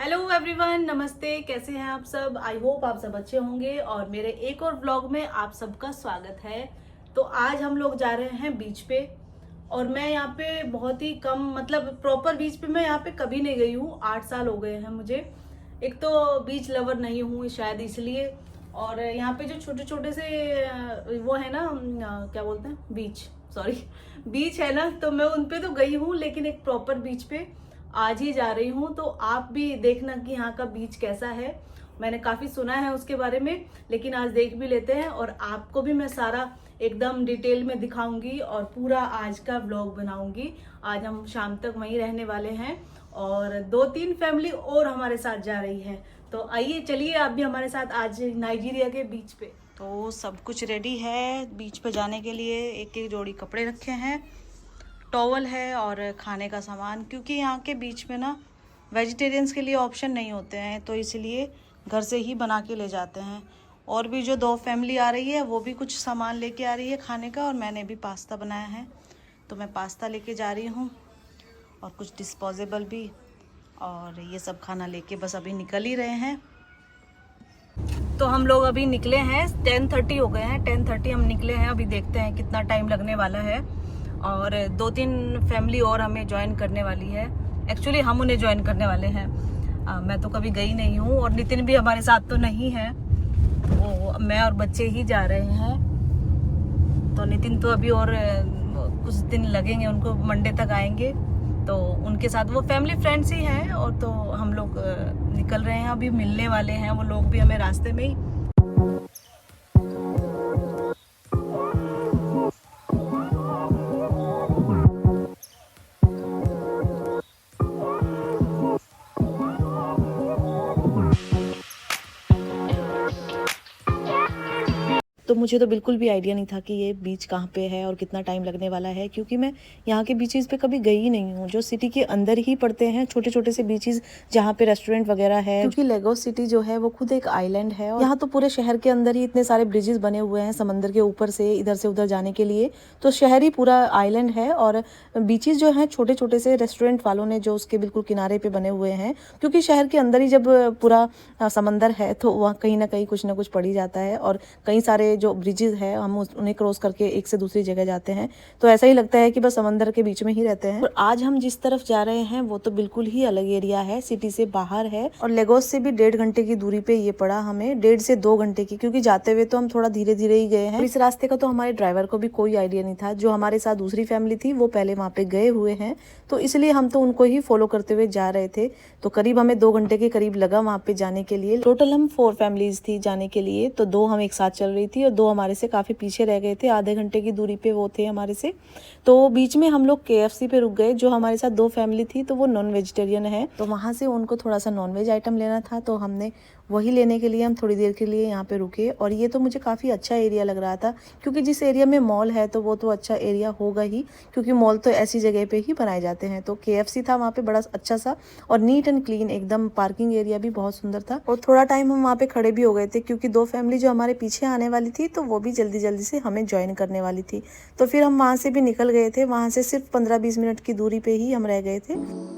Hello everyone, नमस्ते। कैसे हैं आप सब? आई होप आप सब अच्छे होंगे और मेरे एक और व्लॉग में आप सबका स्वागत है। तो आज हम लोग जा रहे हैं बीच पे और मैं यहाँ पे बहुत ही कम, मतलब प्रॉपर बीच पे मैं यहाँ पे कभी नहीं गई हूँ। 8 साल हो गए हैं मुझे। एक तो बीच लवर नहीं हूँ शायद इसलिए, और यहाँ पे जो छोटे छोटे से वो है ना, क्या बोलते हैं, बीच, सॉरी बीच है ना, तो मैं उन पे तो गई हूँ, लेकिन एक प्रॉपर बीच पे आज ही जा रही हूँ। तो आप भी देखना कि यहाँ का बीच कैसा है। मैंने काफी सुना है उसके बारे में, लेकिन आज देख भी लेते हैं और आपको भी मैं सारा एकदम डिटेल में दिखाऊंगी और पूरा आज का व्लॉग बनाऊंगी। आज हम शाम तक वहीं रहने वाले हैं और 2-3 फैमिली और हमारे साथ जा रही है। तो आइए, चलिए आप भी हमारे साथ आज नाइजीरिया के बीच पे। तो सब कुछ रेडी है बीच पे जाने के लिए। एक एक जोड़ी कपड़े रखे हैं, टॉवल है और खाने का सामान, क्योंकि यहाँ के बीच में ना वेजिटेरियंस के लिए ऑप्शन नहीं होते हैं, तो इसलिए घर से ही बना के ले जाते हैं। और भी जो 2 फैमिली आ रही है वो भी कुछ सामान लेके आ रही है खाने का, और मैंने भी पास्ता बनाया है तो मैं पास्ता लेके जा रही हूँ और कुछ डिस्पोजेबल भी, और ये सब खाना लेके बस अभी निकल ही रहे हैं। तो हम लोग अभी निकले हैं, 10:30 हो गए हैं, 10:30 हम निकले हैं। अभी देखते हैं कितना टाइम लगने वाला है। और 2-3 फैमिली और हमें ज्वाइन करने वाली है। एक्चुअली हम उन्हें ज्वाइन करने वाले हैं। मैं तो कभी गई नहीं हूँ और नितिन भी हमारे साथ तो नहीं है, वो मैं और बच्चे ही जा रहे हैं। तो नितिन तो अभी और कुछ दिन लगेंगे, उनको मंडे तक आएंगे, तो उनके साथ वो फैमिली फ्रेंड्स ही हैं। और तो हम लोग निकल रहे हैं, अभी मिलने वाले हैं वो लोग भी हमें रास्ते में ही। तो मुझे तो बिल्कुल भी आइडिया नहीं था कि ये बीच कहाँ पे है और कितना टाइम लगने वाला है, क्योंकि मैं यहाँ के बीचेस पे कभी गई ही नहीं हूँ। जो सिटी के अंदर ही पड़ते हैं छोटे छोटे से बीचेस, जहाँ पे रेस्टोरेंट वगैरह है, क्योंकि लेगोस सिटी जो है वो खुद एक आइलैंड है। और यहाँ तो पूरे शहर के अंदर ही इतने सारे ब्रिजेस बने हुए हैं समंदर के ऊपर से इधर से उधर जाने के लिए। तो शहर ही पूरा आइलैंड है और बीचेस जो है छोटे छोटे से रेस्टोरेंट वालों ने जो उसके बिल्कुल किनारे पे बने हुए हैं, क्योंकि शहर के अंदर ही जब पूरा समंदर है तो वहाँ कहीं ना कहीं कुछ ना कुछ पड़ ही जाता है। और कई सारे जो ब्रिजेस है हम उन्हें क्रॉस करके एक से दूसरी जगह जाते हैं, तो ऐसा ही लगता है कि बस समंदर के बीच में ही रहते हैं। और आज हम जिस तरफ जा रहे हैं वो तो बिल्कुल ही अलग एरिया है, सिटी से बाहर है, और लेगोस से भी 1.5 घंटे की दूरी पे ये पड़ा हमें, 1.5 से 2 घंटे की, क्योंकि जाते हुए तो हम थोड़ा धीरे धीरे ही गए हैं। इस रास्ते का तो हमारे ड्राइवर को भी कोई आइडिया नहीं था। जो हमारे साथ दूसरी फैमिली थी वो पहले वहाँ पे गए हुए हैं, तो इसलिए हम तो उनको ही फॉलो करते हुए जा रहे थे। तो करीब हमें 2 घंटे के करीब लगा वहाँ पे जाने के लिए। टोटल हम 4 फैमिलीज थी जाने के लिए, तो 2 हम एक साथ चल रही थी और 2 हमारे से काफी पीछे रह गए थे, आधे घंटे की दूरी पे वो थे हमारे से। तो बीच में हम लोग KFC पे रुक गए। जो हमारे साथ 2 फैमिली थी तो वो नॉन वेजिटेरियन है, तो वहां से उनको थोड़ा सा नॉन वेज आइटम लेना था, तो हमने वही लेने के लिए हम थोड़ी देर के लिए यहाँ पे रुके। और ये तो मुझे काफ़ी अच्छा एरिया लग रहा था, क्योंकि जिस एरिया में मॉल है तो वो तो अच्छा एरिया होगा ही, क्योंकि मॉल तो ऐसी जगह पे ही बनाए जाते हैं। तो KFC था वहाँ पे बड़ा अच्छा सा और नीट एंड क्लीन एकदम। पार्किंग एरिया भी बहुत सुंदर था और थोड़ा टाइम हम वहाँ पे खड़े भी हो गए थे, क्योंकि 2 फैमिली जो हमारे पीछे आने वाली थी तो वो भी जल्दी जल्दी से हमें ज्वाइन करने वाली थी। तो फिर हम वहाँ से भी निकल गए थे। वहाँ से सिर्फ 15-20 मिनट की दूरी पे ही हम रह गए थे।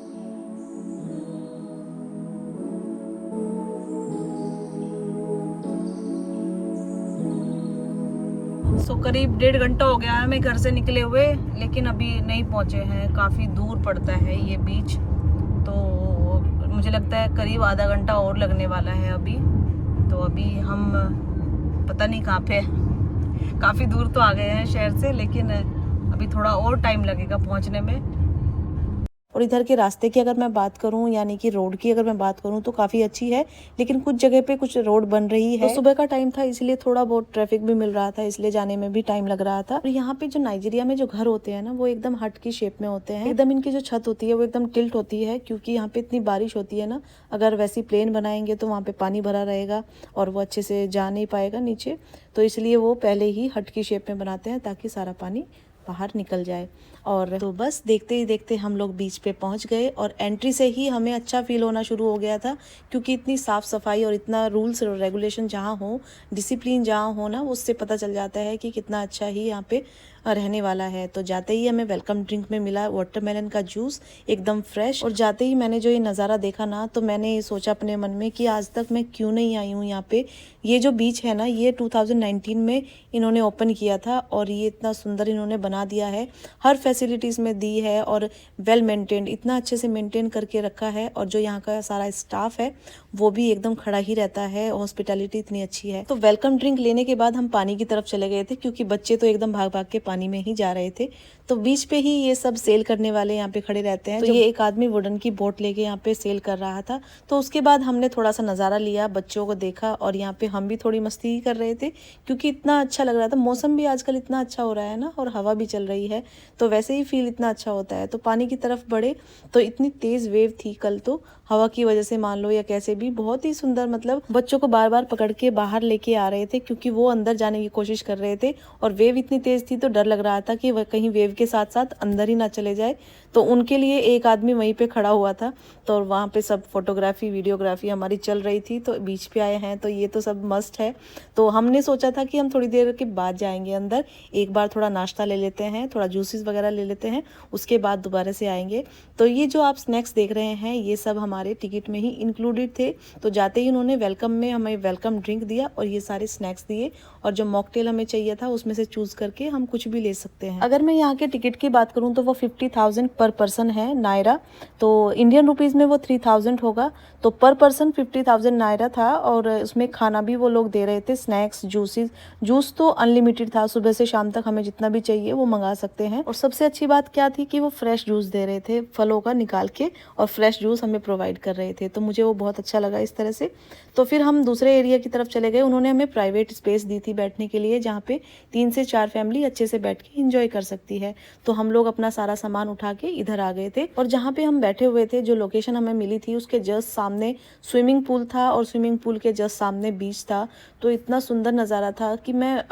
करीब 1.5 घंटा हो गया है हमें घर से निकले हुए, लेकिन अभी नहीं पहुंचे हैं। काफ़ी दूर पड़ता है ये बीच, तो मुझे लगता है करीब आधा घंटा और लगने वाला है अभी। तो अभी हम पता नहीं कहाँ पे, काफ़ी दूर तो आ गए हैं शहर से, लेकिन अभी थोड़ा और टाइम लगेगा पहुंचने में। और इधर के रास्ते की अगर मैं बात करूं, यानी कि रोड की अगर मैं बात करूं, तो काफ़ी अच्छी है, लेकिन कुछ जगह पे कुछ रोड बन रही है। तो सुबह का टाइम था इसलिए थोड़ा बहुत ट्रैफिक भी मिल रहा था, इसलिए जाने में भी टाइम लग रहा था। और यहाँ पे जो नाइजीरिया में जो घर होते हैं ना, वो एकदम हट की शेप में होते हैं। एकदम इनकी जो छत होती है वो एकदम टिल्ट होती है, क्योंकि यहाँ पे इतनी बारिश होती है ना। अगर वैसी प्लेन बनाएंगे तो वहाँ पे पानी भरा रहेगा और वो अच्छे से जा नहीं पाएगा नीचे, तो इसलिए वो पहले ही हट की शेप में बनाते हैं ताकि सारा पानी बाहर निकल जाए। और तो बस देखते ही देखते हम लोग बीच पे पहुंच गए, और एंट्री से ही हमें अच्छा फील होना शुरू हो गया था, क्योंकि इतनी साफ सफाई और इतना रूल्स और रेगुलेशन जहाँ हो, डिसिप्लिन जहाँ हो ना, उससे पता चल जाता है कि कितना अच्छा ही यहाँ पे रहने वाला है। तो जाते ही हमें वेलकम ड्रिंक में मिला वाटरमेलन का जूस, एकदम फ्रेश। और जाते ही मैंने जो ये नज़ारा देखा ना, तो मैंने ये सोचा अपने मन में कि आज तक मैं क्यों नहीं आई हूँ यहाँ पे। ये जो बीच है ना, ये 2019 में इन्होंने ओपन किया था और ये इतना सुंदर इन्होंने बना दिया है, हर फैसिलिटीज़ में दी है और वेल मेंटेन्ड, इतना अच्छे से मेंटेन करके रखा है। और जो यहाँ का सारा स्टाफ है वो भी एकदम खड़ा ही रहता है, हॉस्पिटैलिटी इतनी अच्छी है। तो वेलकम ड्रिंक लेने के बाद हम पानी की तरफ चले गए थे, क्योंकि बच्चे तो एकदम भाग भाग के पानी में ही जा रहे थे। तो बीच पे ही ये सब सेल करने वाले यहाँ पे खड़े रहते हैं। तो ये एक आदमी वुडन की बोट लेके यहाँ पे सेल कर रहा था। तो उसके बाद हमने थोड़ा सा नज़ारा लिया, बच्चों को देखा और यहाँ पे हम भी थोड़ी मस्ती ही कर रहे थे, क्योंकि इतना अच्छा लग रहा था। मौसम भी आजकल इतना अच्छा हो रहा है ना, और हवा भी चल रही है, तो वैसे ही फील इतना अच्छा होता है। तो पानी की तरफ बढ़े तो इतनी तेज़ वेव थी कल, तो हवा की वजह से मान लो या कैसे भी, बहुत ही सुंदर, मतलब बच्चों को बार बार पकड़ के बाहर लेके आ रहे थे, क्योंकि वो अंदर जाने की कोशिश कर रहे थे और वेव इतनी तेज़ थी तो डर लग रहा था कि वह कहीं वेव के साथ साथ अंदर ही ना चले जाए। तो उनके लिए एक आदमी वहीं पे खड़ा हुआ था, तो वहाँ पे सब फोटोग्राफी वीडियोग्राफी हमारी चल रही थी। तो बीच पे आए हैं तो ये तो सब मस्ट है। तो हमने सोचा था कि हम थोड़ी देर के बाद जाएंगे अंदर, एक बार थोड़ा नाश्ता ले लेते हैं, थोड़ा जूसेस वगैरह ले लेते हैं, उसके बाद दोबारा से आएंगे। तो ये जो आप स्नैक्स देख रहे हैं ये सब हमारे टिकट में ही इंक्लूडेड थे। तो जाते ही उन्होंने वेलकम में हमें वेलकम ड्रिंक दिया और ये सारे स्नैक्स दिए, और जो मॉकटेल हमें चाहिए था उसमें से चूज करके हम कुछ भी ले सकते हैं। अगर मैं यहाँ के टिकट की बात करूँ तो वो 50,000 पर पर्सन है नायरा, तो इंडियन रुपीज़ में वो 3000 होगा। तो पर पर्सन 50,000 नायरा था, और उसमें खाना भी वो लोग दे रहे थे, स्नैक्स, जूसेस। जूस तो अनलिमिटेड था, सुबह से शाम तक हमें जितना भी चाहिए वो मंगा सकते हैं। और सबसे अच्छी बात क्या थी कि वो फ्रेश जूस दे रहे थे, फलों का निकाल के, और फ्रेश जूस हमें प्रोवाइड कर रहे थे। तो मुझे वो बहुत अच्छा लगा इस तरह से। तो फिर हम दूसरे एरिया की तरफ चले गए। उन्होंने हमें प्राइवेट स्पेस दी थी बैठने के लिए, जहाँ पे 3 से 4 फैमिली अच्छे से बैठ के इंजॉय कर सकती है। तो हम लोग अपना सारा सामान उठा के इधर आ गए थे, और जहाँ पे हम बैठे हुए थे, जो लोकेशन हमें मिली थी, उसके जस्ट सामने स्विमिंग पूल था, और स्विमिंग पूल के जस्ट सामने बीच था। तो इतना सुंदर नज़ारा था कि मैं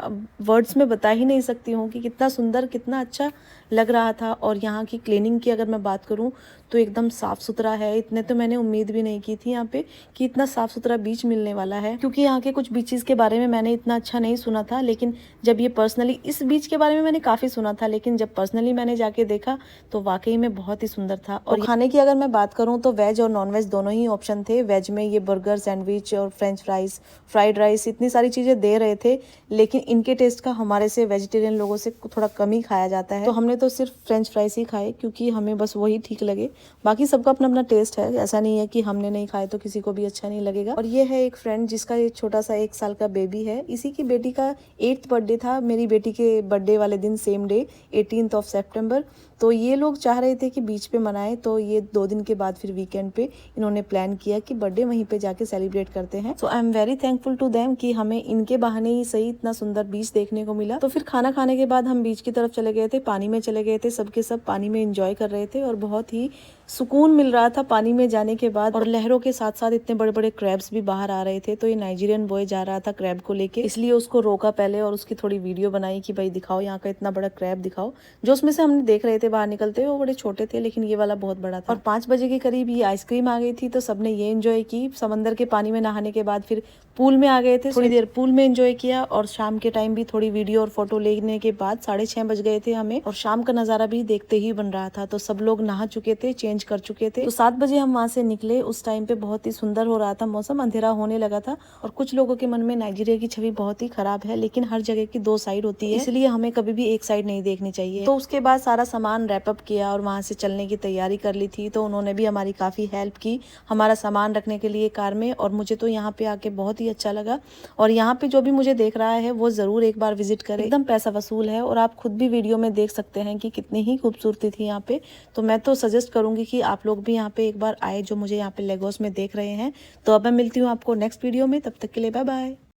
वर्ड्स में बता ही नहीं सकती हूँ कि कितना सुंदर, कितना अच्छा लग रहा था। और यहाँ की क्लीनिंग की अगर मैं बात करूँ तो एकदम साफ़ सुथरा है। इतने तो मैंने उम्मीद भी नहीं की थी यहाँ पे कि इतना साफ़ सुथरा बीच मिलने वाला है, क्योंकि यहाँ के कुछ बीचेस के बारे में मैंने इतना अच्छा नहीं सुना था। लेकिन जब ये पर्सनली, इस बीच के बारे में मैंने काफ़ी सुना था, लेकिन जब पर्सनली मैंने जाके देखा तो वाकई में बहुत ही सुंदर था। और खाने की अगर मैं बात करूँ तो वेज और नॉन वेज दोनों ही ऑप्शन थे। वेज में ये बर्गर, सैंडविच और फ्रेंच फ्राइज, फ्राइड राइस, इतनी सारी चीज़ें दे रहे थे, लेकिन इनके टेस्ट का हमारे से वेजिटेरियन लोगों से थोड़ा कम ही खाया जाता है। तो हमने तो सिर्फ फ्रेंच फ्राइज ही खाए, क्योंकि हमें बस वही ठीक लगे। बाकी सबका अपना अपना टेस्ट है, ऐसा नहीं है कि हमने नहीं खाए तो किसी को भी अच्छा नहीं लगेगा। और ये है एक फ्रेंड जिसका ये छोटा सा 1 साल का बेबी है। इसी की बेटी का 8th बर्थडे था, मेरी बेटी के बर्थडे वाले दिन, सेम डे 18th ऑफ सितंबर। तो ये लोग चाह रहे थे कि बीच पे मनाएं, तो ये 2 दिन के बाद फिर वीकेंड पे इन्होंने प्लान किया कि बर्थडे वहीं पे जाके सेलिब्रेट करते हैं। So I am very thankful to them कि हमें इनके बहाने ही सही इतना सुंदर बीच देखने को मिला। तो फिर खाना खाने के बाद हम बीच की तरफ चले गए थे, पानी में चले गए थे, सबके सब पानी में एंजॉय कर रहे थे, और बहुत ही सुकून मिल रहा था पानी में जाने के बाद। और लहरों के साथ साथ इतने बड़े बड़े क्रैब्स भी बाहर आ रहे थे। तो ये नाइजीरियन बॉय जा रहा था क्रैब को लेके, इसलिए उसको रोका पहले और उसकी थोड़ी वीडियो बनाई कि भाई दिखाओ यहाँ का इतना बड़ा क्रैब दिखाओ। जो उसमें से हमने देख रहे थे बाहर निकलते हुए वो बड़े छोटे थे, लेकिन ये वाला बहुत बड़ा था। और 5 बजे के करीब ये आइसक्रीम आ गई थी, तो सबने ये एंजॉय की। समंदर के पानी में नहाने के बाद फिर पूल में आ गए थे, थोड़ी देर पूल में एंजॉय किया, और शाम के टाइम भी थोड़ी वीडियो और फोटो लेने के बाद 6:30 बज गए थे हमें, और शाम का नजारा भी देखते ही बन रहा था। तो सब लोग नहा चुके थे, चेंज कर चुके थे। तो 7 बजे हम वहाँ से निकले। उस टाइम पे बहुत ही सुंदर हो रहा था मौसम, अंधेरा होने लगा था। और कुछ लोगों के मन में नाइजीरिया की छवि बहुत ही खराब है, लेकिन हर जगह की 2 साइड होती है, इसलिए हमें कभी भी एक साइड नहीं देखनी चाहिए। तो उसके बाद सारा सामान रैप अप किया और वहाँ से चलने की तैयारी कर ली थी। तो उन्होंने भी हमारी काफ़ी हेल्प की हमारा सामान रखने के लिए कार में। और मुझे तो यहाँ पे आके बहुत ही अच्छा लगा, और यहाँ पे जो भी मुझे देख रहा है वो ज़रूर एक बार विजिट करे, एकदम पैसा वसूल है। और आप खुद भी वीडियो में देख सकते हैं कि कितनी ही खूबसूरती थी यहाँ पे। तो मैं तो सजेस्ट करूँगी कि आप लोग भी यहाँ पे एक बार आए, जो मुझे यहाँ पे लेगोस में देख रहे हैं। तो अब मैं मिलती हूँ आपको नेक्स्ट वीडियो में, तब तक के लिए बाय बाय।